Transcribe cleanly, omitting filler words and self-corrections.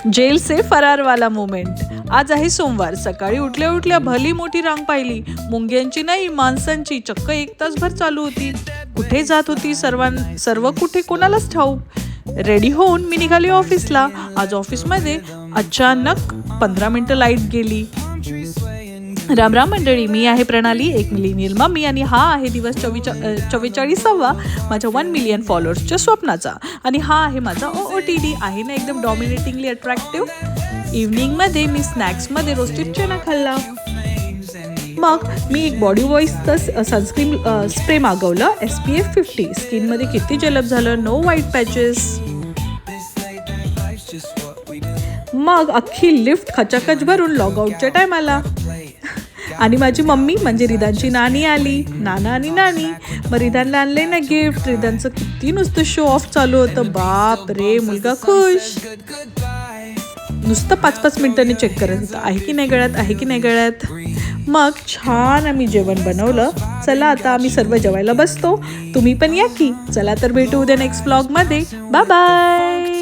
Gel से फरारवाला moment. आज आहे सोमवार। सकाळी उठल्या उठल्या भली मोठी रांग पाहिली, मुंग्यांची नाही माणसांची, चक्क 1 तासभर चालू होती। कुठे जात होती सर्व कुठे कोणालाच ठाऊक। रेडी होऊन मी निघाली ऑफिसला। आज ऑफिसमध्ये अचानक 15 मिनिटं लाईट गेली। राम राम मंडळी, मी आहे प्रणाली, एक मिलिनियल मम्मी, आणि हा आहे दिवस 44वा माझ्या 1 मिलियन फॉलोअर्सच्या स्वप्नाचा। आणि हा आहे माझा OOTD। आहे ना एकदम डॉमिनेटिंगली अट्रॅक्टिव्ह। इव्हनिंगमध्ये मी स्नॅक्समध्ये रोस्टेड चना खाल्ला। मग मी एक बॉडी वॉशचं सनस्क्रीन स्प्रे मागवलं, SPF 50। स्किनमध्ये किती जलब झालं, नो व्हाईट पॅचेस। मग अख्खी लिफ्ट खचाखच भरून लॉगआउटच्या टायमाला आणि माझी मम्मी म्हणजे रिदानची नानी आली, नाना आणि नानी। मग रिदानला आणले ना गिफ्ट। रिदानचं किती नुसतं शो ऑफ चालू होतं, बाप रे, मुलगा खुश। नुसतं 5-5 मिनिटांनी चेक करत होतं, आहे की नाही गळ्यात, आहे की नाही गळ्यात। मग छान आम्ही जेवण बनवलं। चला आता आम्ही सर्व जेवायला बसतो, तुम्ही पण या की। चला तर भेटू उद्या नेक्स्ट व्लॉगमध्ये। Bye bye.